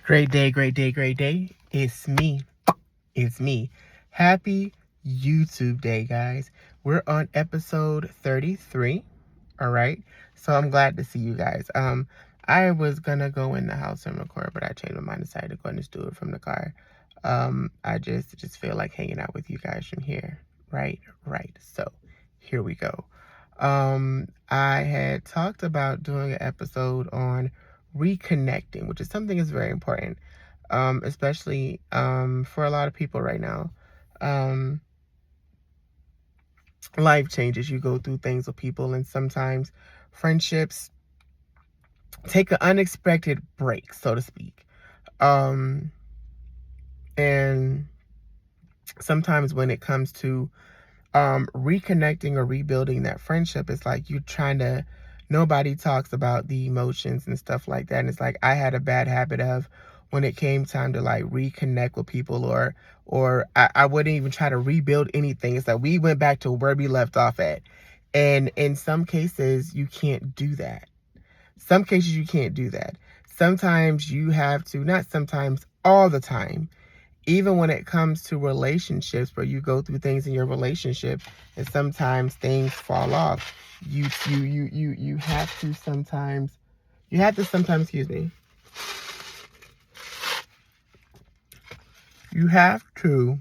Great day, great day, great day. It's me. It's me. Happy YouTube Day, guys. We're on episode 33. All right. So I'm glad to see you guys. I was gonna go in the house and record, but I changed my mind, decided to go and just do it from the car. I just feel like hanging out with you guys from here. Right. So here we go. I had talked about doing an episode on reconnecting, which is something that's very important, especially for a lot of people right now. Life changes. You go through things with people, and sometimes friendships take an unexpected break, so to speak. And sometimes when it comes to reconnecting or rebuilding that friendship, it's like you're trying to, nobody talks about the emotions and stuff like that. And it's like I had a bad habit of, when it came time to like reconnect with people, or I wouldn't even try to rebuild anything. It's like we went back to where we left off at. And in some cases you can't do that. Some cases you can't do that. Sometimes you have to, not sometimes, all the time, even when it comes to relationships, where you go through things in your relationship and sometimes things fall off, you have to sometimes, excuse me, you have to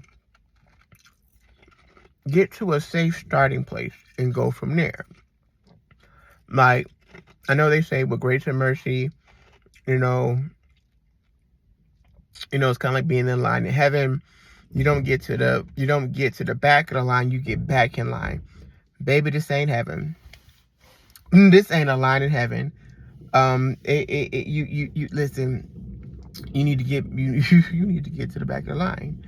get to a safe starting place and go from there. Like, I know they say with grace and mercy, it's kind of like being in line in heaven. You don't get to the back of the line, you get back in line. Baby, this ain't heaven. This ain't a line in heaven. You listen. You need to get you need to get to the back of the line.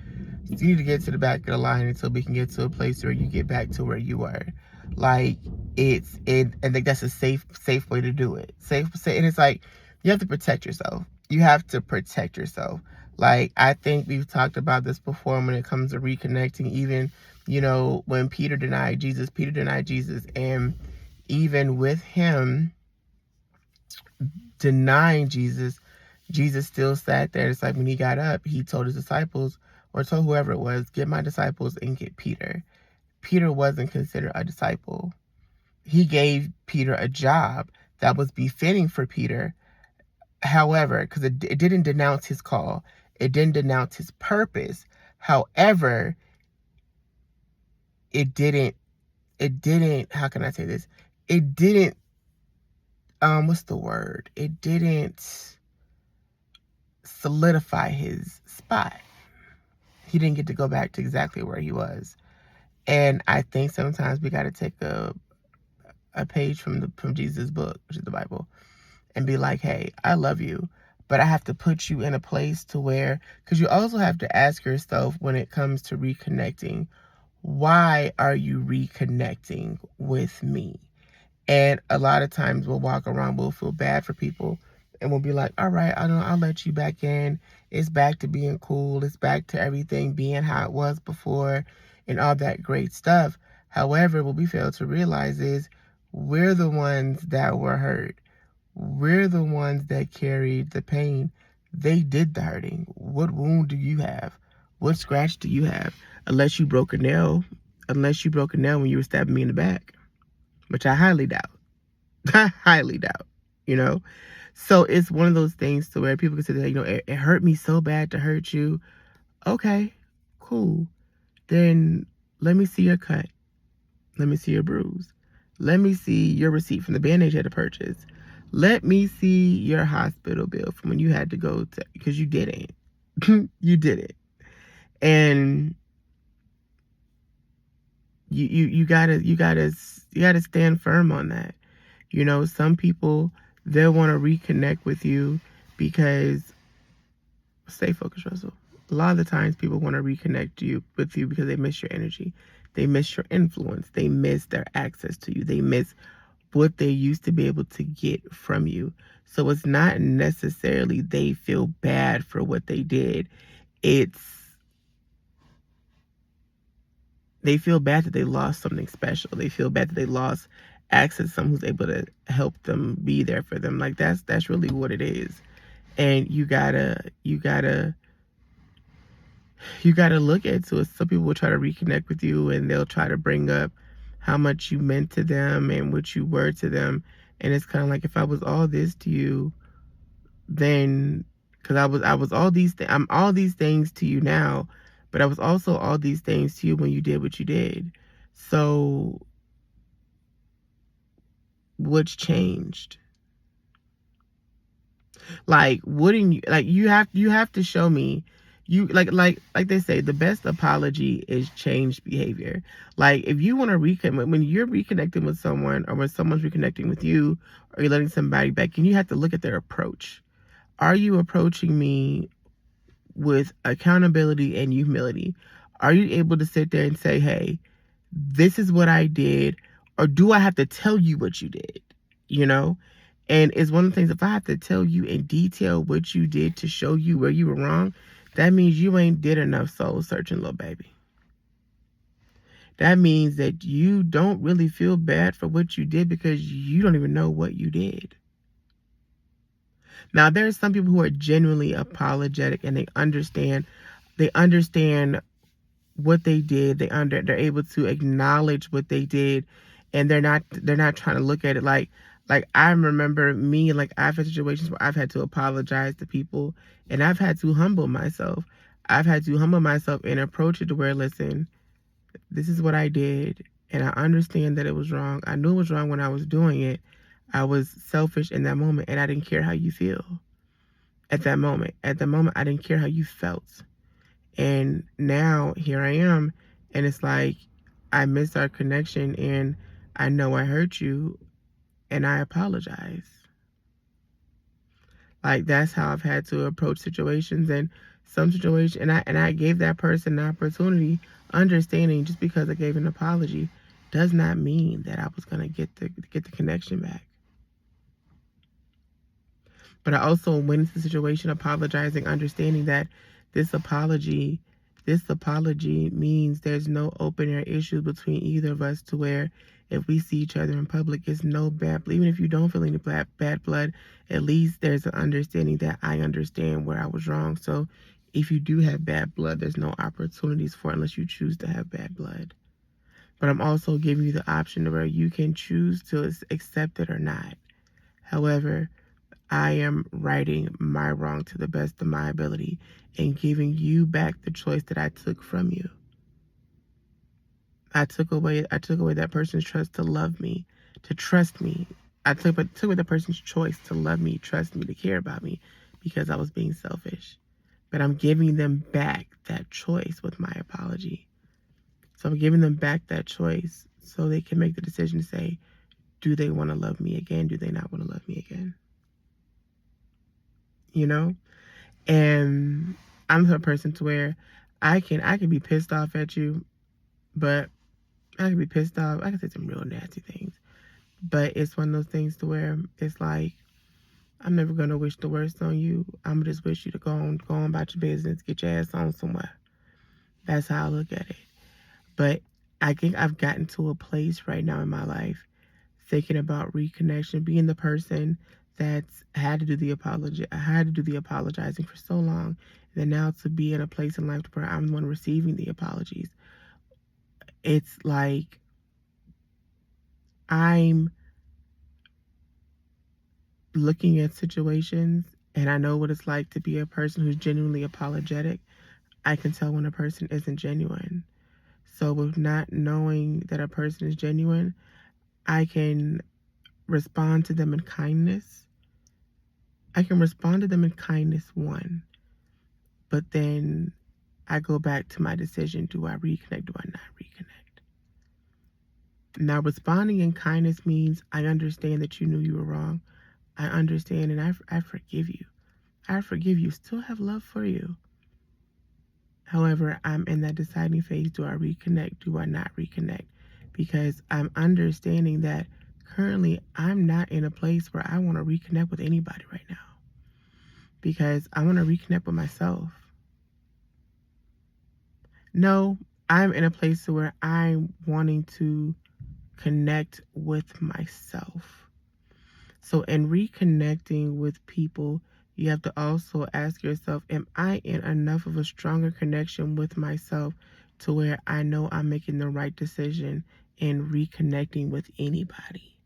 You need to get to the back of the line until we can get to a place where you get back to where you were. Like I think that's a safe way to do it. Safe, and it's like you have to protect yourself. You have to protect yourself. Like, I think we've talked about this before when it comes to reconnecting. Even, when Peter denied Jesus, and even with him denying Jesus, Jesus still sat there. It's like when he got up, he told his disciples, or told whoever it was, get my disciples and get Peter. Peter wasn't considered a disciple. He gave Peter a job that was befitting for Peter. However, because it didn't denounce his call, it didn't denounce his purpose. However, it didn't, how can I say this? It didn't, what's the word? It didn't solidify his spot. He didn't get to go back to exactly where he was. And I think sometimes we got to take a page from Jesus' book, which is the Bible, and be like, hey, I love you, but I have to put you in a place to where, because you also have to ask yourself when it comes to reconnecting, why are you reconnecting with me? And a lot of times we'll walk around, we'll feel bad for people, and we'll be like, all right, I'll let you back in. It's back to being cool. It's back to everything being how it was before and all that great stuff. However, what we fail to realize is we're the ones that were hurt. We're the ones that carried the pain. They did the hurting. What wound do you have? What scratch do you have? Unless you broke a nail when you were stabbing me in the back, which I highly doubt. I highly doubt, So it's one of those things to where people can say that, it hurt me so bad to hurt you. Okay, cool. Then let me see your cut. Let me see your bruise. Let me see your receipt from the bandage you had to purchase. Let me see your hospital bill from when you had to go to, because you didn't. You did it. And you gotta stand firm on that. Some people, they'll want to reconnect with you because, stay focused, Russell. A lot of the times people want to reconnect with you because they miss your energy. They miss your influence. They miss their access to you. They miss what they used to be able to get from you. So it's not necessarily they feel bad for what they did. They feel bad that they lost something special. They feel bad that they lost access to someone who's able to help them, be there for them. Like, that's really what it is. And you gotta look into it. Some people will try to reconnect with you and they'll try to bring up how much you meant to them and what you were to them. And it's kind of like, if I was all this to you, then, because I was all these I'm all these things to you now, but I was also all these things to you when you did what you did. So what's changed? Like, wouldn't you, like, you have to show me, you like they say, the best apology is changed behavior. Like, if you want to reconnect, when you're reconnecting with someone, or when someone's reconnecting with you, or you're letting somebody back, and you have to look at their approach. Are you approaching me with accountability and humility? Are you able to sit there and say, hey, this is what I did? Or do I have to tell you what you did? You know? And it's one of the things, if I have to tell you in detail what you did to show you where you were wrong, that means you ain't did enough soul searching, little baby. That means that you don't really feel bad for what you did because you don't even know what you did. Now, there are some people who are genuinely apologetic and they understand what they did. They're able to acknowledge what they did, and they're not trying to look at it like I remember me, like, I've had situations where I've had to apologize to people, and I've had to humble myself. I've had to humble myself and approach it to where, listen, this is what I did, and I understand that it was wrong. I knew it was wrong when I was doing it. I was selfish in that moment, and I didn't care how you feel at that moment. At the moment, I didn't care how you felt. And now here I am, and it's like, I missed our connection, and I know I hurt you, and I apologize. Like, that's how I've had to approach situations. And some situations, and I gave that person the opportunity, understanding just because I gave an apology does not mean that I was gonna get the connection back. But I also went into the situation apologizing, understanding that this apology this apology means there's no open air issues between either of us, to where if we see each other in public, it's no bad blood. Even if you don't feel any bad blood, at least there's an understanding that I understand where I was wrong. So if you do have bad blood, there's no opportunities for it unless you choose to have bad blood. But I'm also giving you the option to where you can choose to accept it or not. However, I am righting my wrong to the best of my ability and giving you back the choice that I took from you. I took away that person's trust to love me, to trust me. I took away the person's choice to love me, trust me, to care about me, because I was being selfish. But I'm giving them back that choice with my apology. So I'm giving them back that choice so they can make the decision to say, do they want to love me again? Do they not want to love me again? You know? And I'm the person to where I can be pissed off at you, but I can be pissed off. I can say some real nasty things, but it's one of those things to where it's like, I'm never gonna wish the worst on you. I'm gonna just wish you to go on about your business, get your ass on somewhere. That's how I look at it. But I think I've gotten to a place right now in my life, thinking about reconnection, being the person that's had to do the apology. I had to do the apologizing for so long. And then now to be in a place in life where I'm the one receiving the apologies. It's like I'm looking at situations, and I know what it's like to be a person who's genuinely apologetic. I can tell when a person isn't genuine. So with not knowing that a person is genuine, I can respond to them in kindness. I can respond to them in kindness, one, but then I go back to my decision. Do I reconnect? Do I not reconnect? Now, responding in kindness means I understand that you knew you were wrong. I understand, and I forgive you. I forgive you. Still have love for you. However, I'm in that deciding phase. Do I reconnect? Do I not reconnect? Because I'm understanding that currently I'm not in a place where I want to reconnect with anybody right now. Because I want to reconnect with myself. No, I'm in a place where I'm wanting to connect with myself. So in reconnecting with people, you have to also ask yourself, am I in enough of a stronger connection with myself to where I know I'm making the right decision in reconnecting with anybody?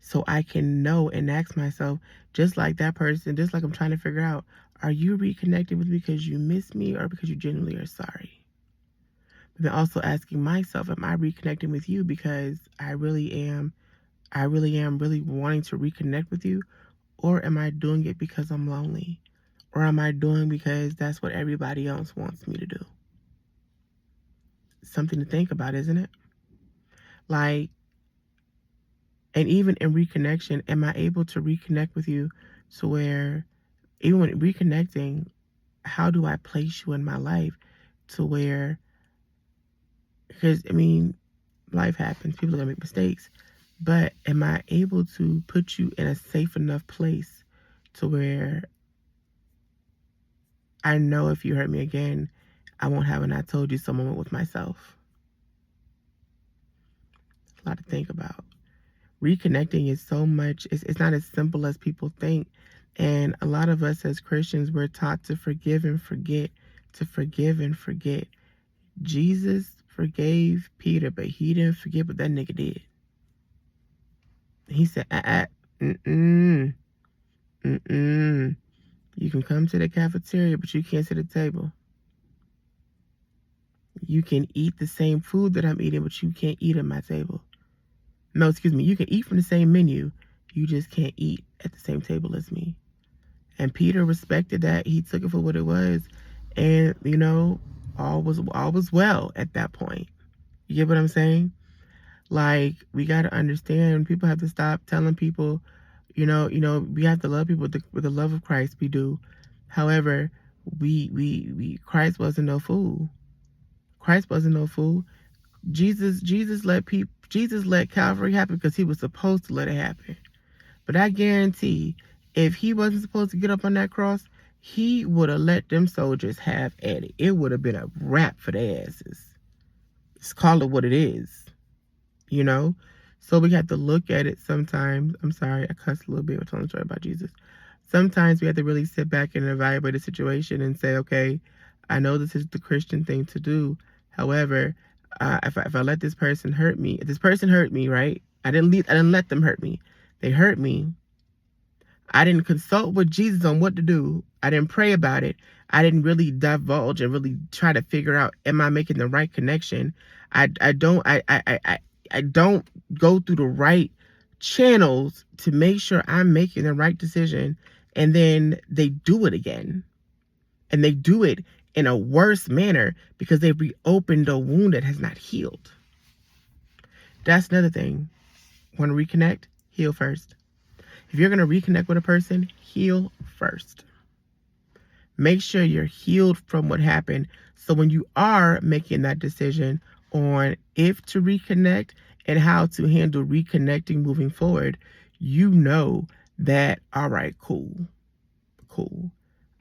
So I can know and ask myself, just like that person, just like I'm trying to figure out, are you reconnecting with me because you miss me or because you genuinely are sorry? But then also asking myself, am I reconnecting with you because I really am really wanting to reconnect with you? Or am I doing it because I'm lonely? Or am I doing because that's what everybody else wants me to do? Something to think about, isn't it? Like, and even in reconnection, am I able to reconnect with you to where, even when reconnecting, how do I place you in my life to where, because I mean, life happens, people are gonna make mistakes, but am I able to put you in a safe enough place to where I know if you hurt me again, I won't have an I told you so moment with myself? A lot to think about. Reconnecting is so much, it's not as simple as people think. And a lot of us as Christians, we're taught to forgive and forget, to forgive and forget. Jesus forgave Peter, but he didn't forget what that nigga did. He said, mm-mm, mm-mm. You can come to the cafeteria, but you can't sit at the table. You can eat the same food that I'm eating, but you can't eat at my table. No, excuse me. You can eat from the same menu. You just can't eat at the same table as me. And Peter respected that. He took it for what it was. And, you know, all was well at that point. You get what I'm saying? Like, we got to understand, people have to stop telling people, we have to love people with the love of Christ. We do. However, Christ wasn't no fool. Christ wasn't no fool. Jesus let Calvary happen because he was supposed to let it happen. But I guarantee, if he wasn't supposed to get up on that cross, he would have let them soldiers have at it. It would have been a wrap for their asses. Just call it what it is, you know? So we have to look at it sometimes. I'm sorry, I cussed a little bit. I'm telling a story about Jesus. Sometimes we have to really sit back and evaluate the situation and say, okay, I know this is the Christian thing to do. However, if I let this person hurt me, if this person hurt me, right? I didn't let them hurt me. They hurt me. I didn't consult with Jesus on what to do. I didn't pray about it. I didn't really divulge and really try to figure out, am I making the right connection? I don't go through the right channels to make sure I'm making the right decision. And then they do it again. And they do it in a worse manner because they've reopened a wound that has not healed. That's another thing. Want to reconnect? Heal first. If you're going to reconnect with a person, heal first. Make sure you're healed from what happened. So when you are making that decision on if to reconnect and how to handle reconnecting moving forward, you know that, all right, cool.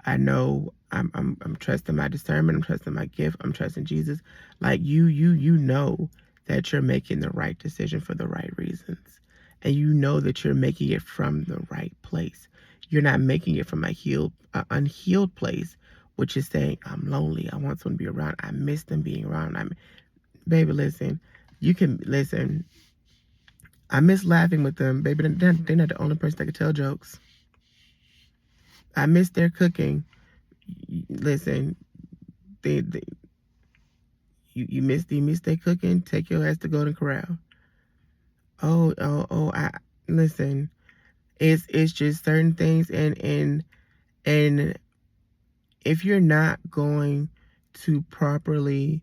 I know I'm trusting my discernment. I'm trusting my gift. I'm trusting Jesus. Like you know that you're making the right decision for the right reasons. And you know that you're making it from the right place. You're not making it from unhealed place, which is saying, I'm lonely. I want someone to be around. I miss them being around. Baby, listen, you can listen. I miss laughing with them. Baby, they're not the only person that can tell jokes. I miss their cooking. Listen, you miss their cooking. Take your ass to Golden Corral. I listen. It's just certain things, and if you're not going to properly,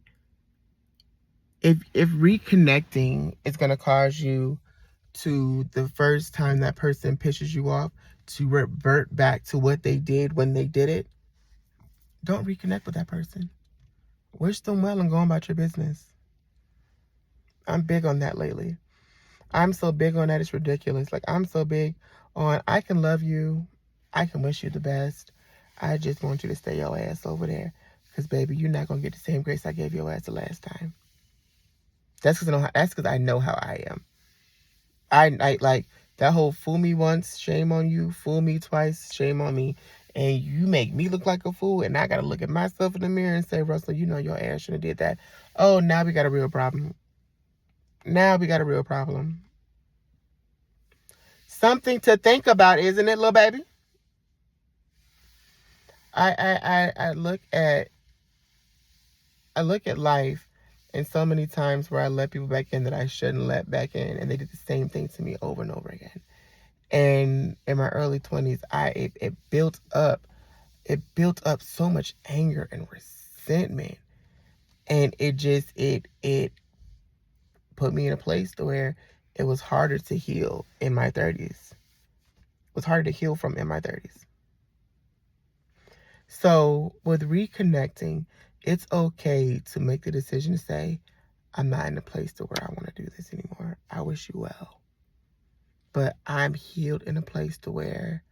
if reconnecting is gonna cause you to, the first time that person pisses you off, to revert back to what they did when they did it, don't reconnect with that person. Wish them well and go on about your business. I'm big on that lately. I'm so big on that, it's ridiculous. Like, I'm so big on, I can love you. I can wish you the best. I just want you to stay your ass over there. Because, baby, you're not going to get the same grace I gave your ass the last time. That's because I know how I am. I like that whole fool me once, shame on you. Fool me twice, shame on me. and you make me look like a fool, and I got to look at myself in the mirror and say, Russell, you know your ass shouldn't have did that. Oh, now we got a real problem. Now we got a real problem. Something to think about, isn't it, little baby? I look at life, and so many times where I let people back in that I shouldn't let back in, and they did the same thing to me over and over again. And in my early 20s, it built up. It built up so much anger and resentment, and it put me in a place to where it was harder to heal in my 30s. It was harder to heal from in my 30s. So with reconnecting, it's okay to make the decision to say, I'm not in a place to where I want to do this anymore. I wish you well. But I'm healed in a place to where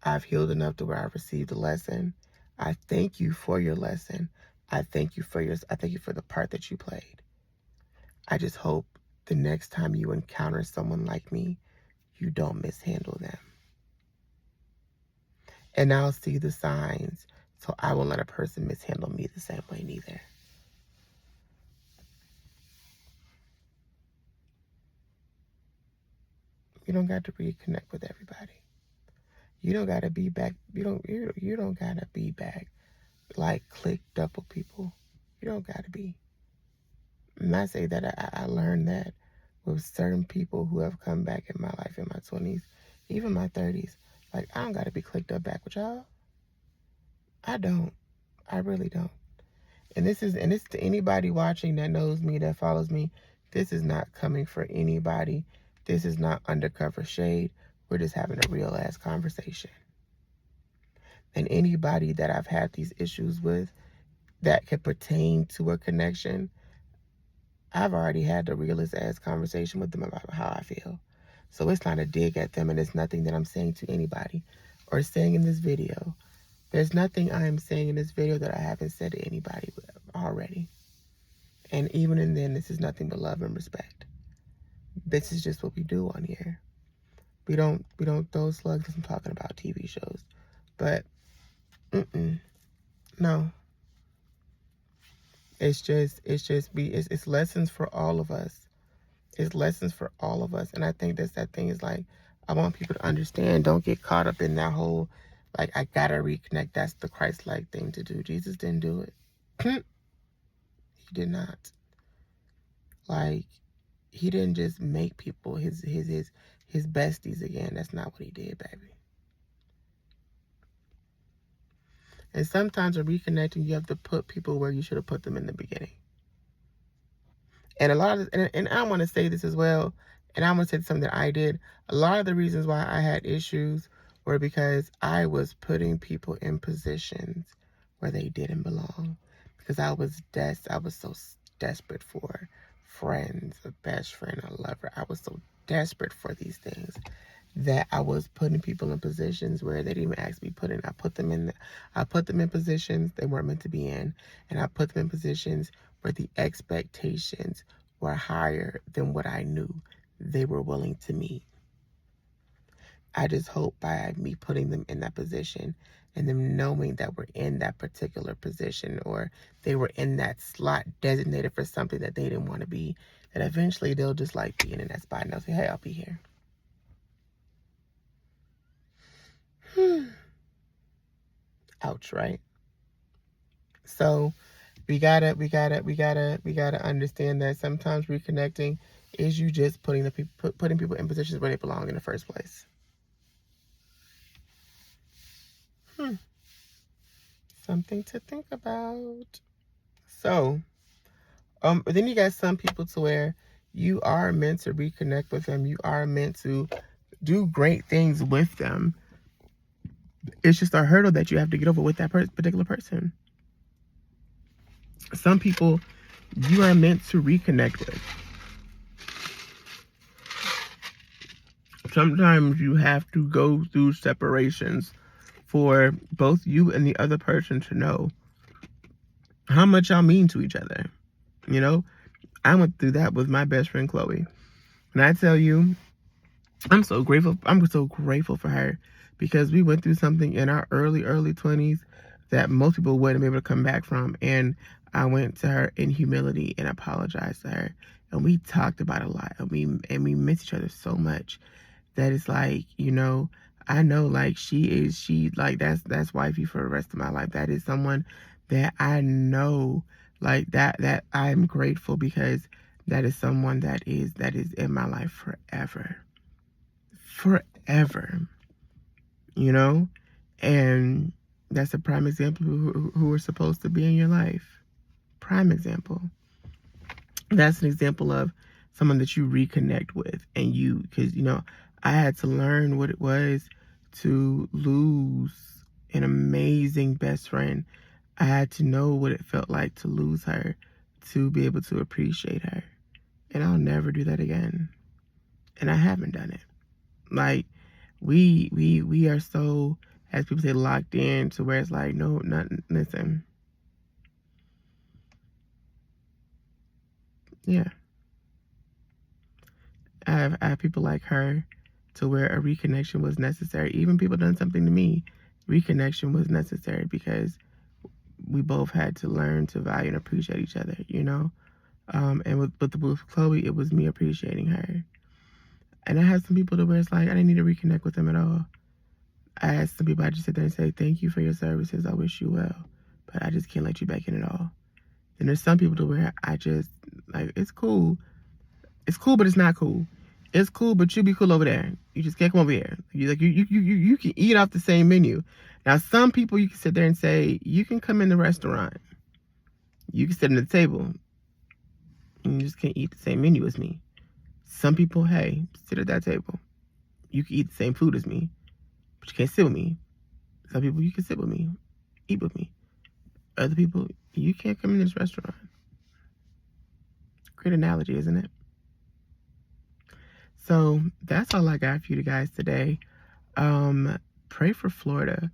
I've healed enough to where I've received a lesson. I thank you for your lesson. I thank you for the part that you played. I just hope the next time you encounter someone like me, you don't mishandle them. And I'll see the signs, so I won't let a person mishandle me the same way neither. You don't got to reconnect with everybody. You don't got to be back. You don't got to be back like clicked up with people. You don't got to be. And I say that I learned that with certain people who have come back in my life in my 20s, even my 30s. Like, I don't got to be clicked up back with y'all. I don't. I really don't. And this is to anybody watching that knows me, that follows me. This is not coming for anybody. This is not undercover shade. We're just having a real ass conversation. And anybody that I've had these issues with that could pertain to a connection, I've already had the realest ass conversation with them about how I feel. So it's not a dig at them, and it's nothing that I'm saying to anybody or saying in this video. There's nothing I am saying in this video that I haven't said to anybody already. And even in then, this is nothing but love and respect. This is just what we do on here. We don't throw slugs as I'm talking about TV shows. But no. It's lessons for all of us. It's lessons for all of us. And I think that thing is like, I want people to understand, don't get caught up in that whole, like, I gotta reconnect. That's the Christ-like thing to do. Jesus didn't do it. He did not. Like, he didn't just make people his besties again. That's not what he did, baby. And sometimes in reconnecting, you have to put people where you should have put them in the beginning. And a lot of, and I want to say this as well, and I want to say something that I did. A lot of the reasons why I had issues were because I was putting people in positions where they didn't belong. Because I was so desperate for friends, a best friend, a lover. I was so desperate for these things that I was putting people in positions where they didn't even ask me put in. I put them in positions they weren't meant to be in, and I put them in positions where the expectations were higher than what I knew they were willing to meet. I just hope by me putting them in that position and them knowing that we're in that particular position, or they were in that slot designated for something that they didn't want to be, that eventually they'll just like being in that spot and they'll say, hey, I'll be here. Ouch, right? So we gotta understand that sometimes reconnecting is you just putting people in positions where they belong in the first place. Something to think about. So, then you got some people to where you are meant to reconnect with them. You are meant to do great things with them. It's just a hurdle that you have to get over with that particular person. Some people you are meant to reconnect with. Sometimes you have to go through separations for both you and the other person to know how much y'all mean to each other. You know, I went through that with my best friend Chloe. And I tell you, I'm so grateful for her, because we went through something in our early 20s that most people wouldn't be able to come back from. And I went to her in humility and apologized to her. And we talked about it a lot. And we miss each other so much that it's like, you know, I know like she like that's wifey for the rest of my life. That is someone that I know like that I'm grateful, because that is someone that is in my life forever. Forever. You know? And that's a prime example who are supposed to be in your life. Prime example. That's an example of someone that you reconnect with, and because, you know, I had to learn what it was to lose an amazing best friend. I had to know what it felt like to lose her, to be able to appreciate her. And I'll never do that again. And I haven't done it. Like, we are so, as people say, locked in to where it's like, no, nothing. Listen. Yeah. I have people like her to where a reconnection was necessary. Even people done something to me, reconnection was necessary, because we both had to learn to value and appreciate each other, you know? And with Chloe, it was me appreciating her. And I had some people to where it's like, I didn't need to reconnect with them at all. I had some people I just sit there and say, thank you for your services. I wish you well. But I just can't let you back in at all. And there's some people to where I just, like, it's cool. It's cool, but it's not cool. It's cool, but you be cool over there. You just can't come over here. You can eat off the same menu. Now, some people you can sit there and say, you can come in the restaurant. You can sit at the table. And you just can't eat the same menu as me. Some people, hey, sit at that table. You can eat the same food as me, but you can't sit with me. Some people, you can sit with me, eat with me. Other people, you can't come in this restaurant. Great analogy, isn't it? So that's all I got for you guys today. Pray for Florida.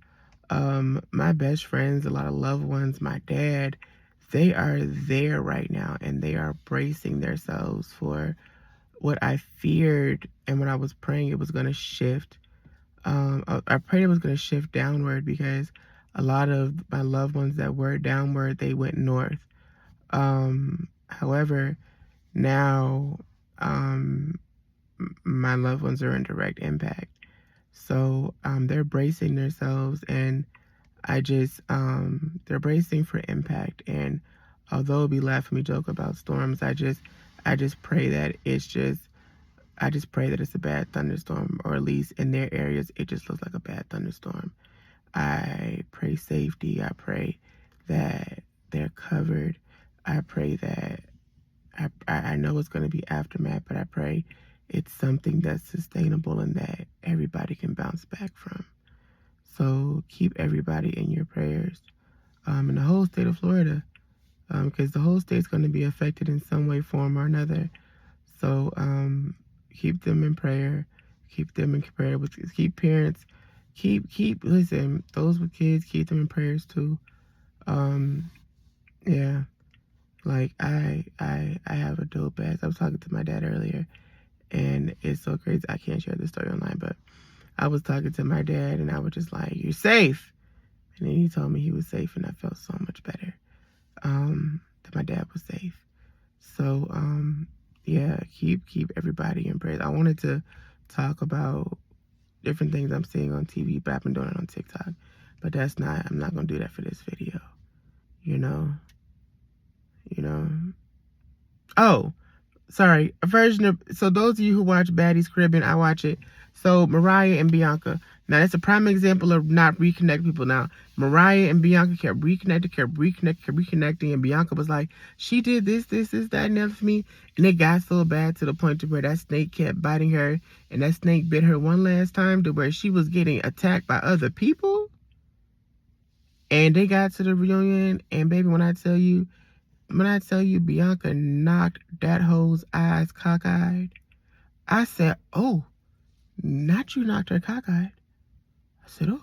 My best friends, a lot of loved ones, my dad, they are there right now, and they are bracing themselves for what I feared, and when I was praying it was going to shift. I prayed it was going to shift downward, because a lot of my loved ones that were downward, they went north. However, now my loved ones are in direct impact. So they're bracing themselves, and they're bracing for impact. And although it'll be laughing me joke about storms, I just pray that it's a bad thunderstorm, or at least in their areas, it just looks like a bad thunderstorm. I pray safety. I pray that they're covered. I pray that I know it's going to be aftermath, but I pray it's something that's sustainable and that everybody can bounce back from. So keep everybody in your prayers, in the whole state of Florida, because the whole state's going to be affected in some way, form, or another. So keep them in prayer. Keep them in prayer. Keep parents. Listen, those with kids, keep them in prayers too. Yeah. Like I have a dope ass. I was talking to my dad earlier, and it's so crazy. I can't share this story online, but I was talking to my dad, and I was just like, "You're safe," and then he told me he was safe, and I felt so much better. That my dad was safe. So yeah, keep everybody in prayer. I wanted to talk about different things I'm seeing on TV, but I've been doing it on TikTok. But I'm not gonna do that for this video. You know. Oh, sorry. So those of you who watch Baddies Caribbean, I watch it. So Mariah and Bianca. Now that's a prime example of not reconnecting people. Now Mariah and Bianca kept reconnecting, and Bianca was like, she did this, that, and that for me, and it got so bad to the point to where that snake kept biting her, and that snake bit her one last time to where she was getting attacked by other people. And they got to the reunion, and baby, when I tell you Bianca knocked that hoe's eyes cockeyed, I said, oh, not you knocked her cockeyed. I said, oh,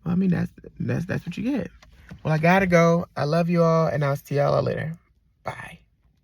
well, I mean, that's what you get. Well, I gotta go. I love you all, and I'll see y'all later. Bye.